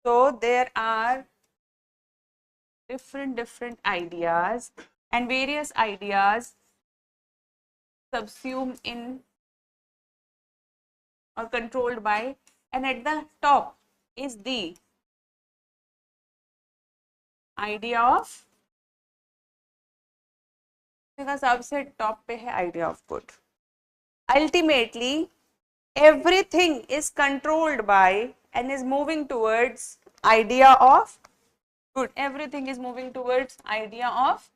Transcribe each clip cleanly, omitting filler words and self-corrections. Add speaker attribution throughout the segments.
Speaker 1: So there are different ideas, and various ideas subsumed in or controlled by, and at the top is the idea of, सबसे top पे है idea of good. Ultimately everything is controlled by and is moving towards idea of good. Everything is moving towards idea of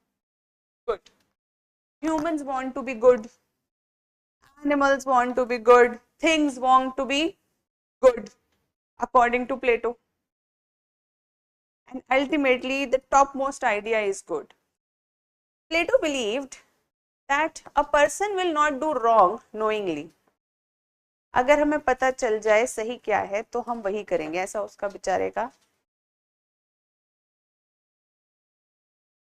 Speaker 1: good. Humans want to be good, animals want to be good, things want to be good according to Plato, and ultimately the topmost idea is good. Plato believed that a person will not do wrong knowingly. अगर हमें पता चल जाए सही क्या है तो हम वही करेंगे, ऐसा उसका बेचारे का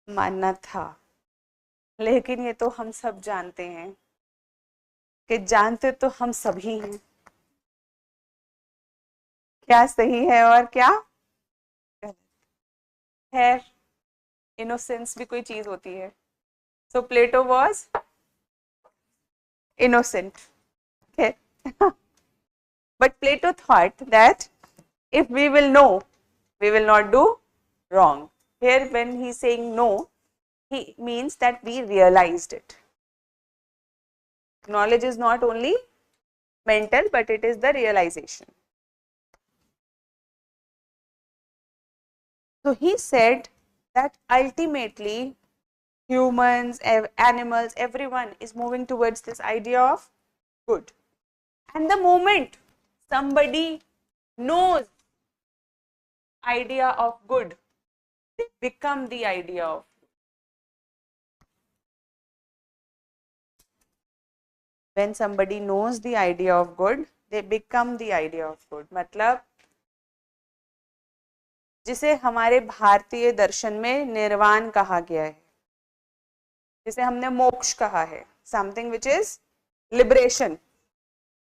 Speaker 1: मानना था। लेकिन ये तो हम सब जानते हैं कि जानते तो हम सभी हैं क्या सही है और क्या गलत है। इनोसेंस भी कोई चीज होती है। So Plato was innocent, but Plato thought that if we will know, we will not do wrong. Here when he is saying no, he means that we realized it. Knowledge is not only mental, but it is the realization. So he said that ultimately humans, animals, everyone is moving towards this idea of good. And the moment somebody knows idea of good, they become the idea of. When somebody knows the idea of good, they become the idea of good. मतलब जिसे हमारे भारतीय दर्शन में निर्वाण कहा गया है, जिसे हमने मोक्ष कहा है, something which is liberation.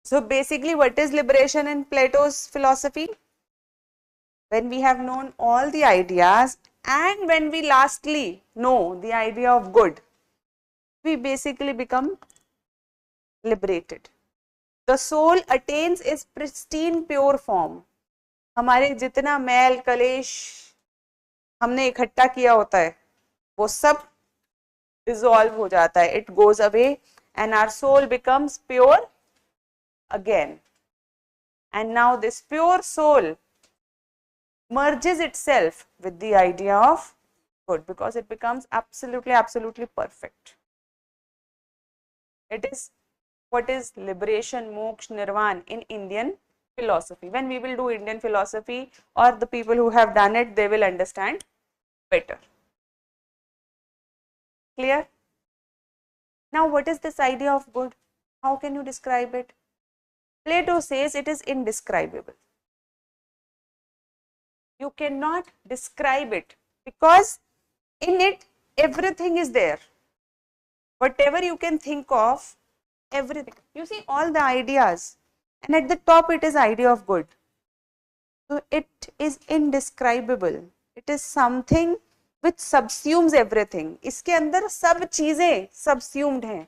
Speaker 1: So basically what is liberation in Plato's philosophy? When we have known all the ideas and when we lastly know the idea of good, we basically become liberated. The soul attains its pristine pure form. हमारे जितना मैल कलेश हमने इकट्ठा किया होता है वो सब dissolve हो जाता है. It goes away and our soul becomes pure again. And now this pure soul merges itself with the idea of good because it becomes absolutely perfect. It is what is liberation, moksha, nirvana in Indian philosophy. When we will do Indian philosophy, or the people who have done it, they will understand better. Clear? Now what is this idea of good? How can you describe it? Plato says it is indescribable. You cannot describe it because in it everything is there. Whatever you can think of, everything. You see all the ideas, and at the top it is idea of good. So it is indescribable. It is something which subsumes everything. इसके अंदर सब चीजें subsumed हैं.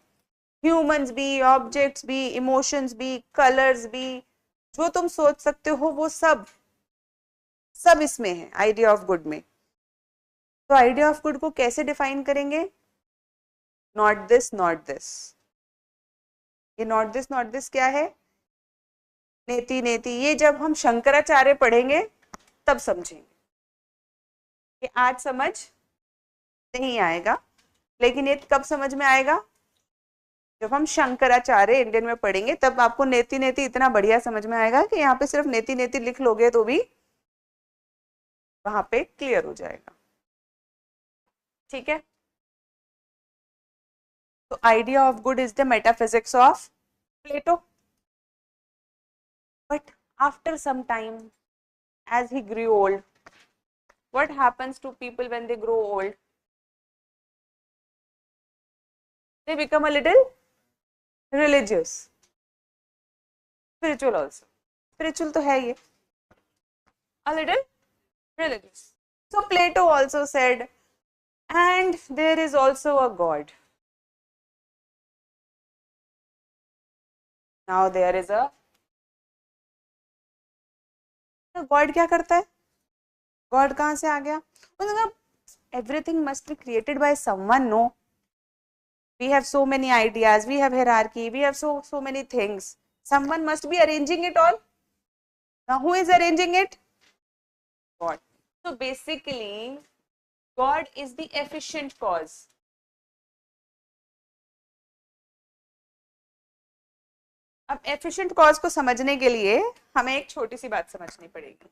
Speaker 1: Humans भी, objects भी, emotions भी, colors भी, जो तुम सोच सकते हो वो सब इसमें है आइडिया ऑफ गुड में. तो आइडिया ऑफ गुड को कैसे डिफाइन करेंगे? Not this not this. ये नॉट दिस क्या है? नेति नेति. ये जब हम शंकराचार्य पढ़ेंगे तब समझेंगे. ये आज समझ नहीं आएगा, लेकिन ये कब समझ में आएगा? जब हम शंकराचार्य इंडियन में पढ़ेंगे तब आपको नेति नेति इतना बढ़िया समझ में आएगा कि यहाँ पे सिर्फ नेति नेति लिख लोगे तो भी वहां पे क्लियर हो जाएगा. ठीक है? तो idea of good is the metaphysics of Plato. But after some time, as he grew old, what happens to people when they grow old? They become a little religious, spiritual also. Spiritual तो है ये, a little religious. So Plato also said, and there is also a God. Now there is a God. क्या करता है? God कहाँ से आ गया? मतलब everything must be created by someone, no? We have so many ideas, we have hierarchy, we have so many things. Someone must be arranging it all. Now who is arranging it? God. So basically, God is the efficient cause. अब efficient cause को समझने के लिए हमें एक छोटी सी बात समझनी पड़ेगी.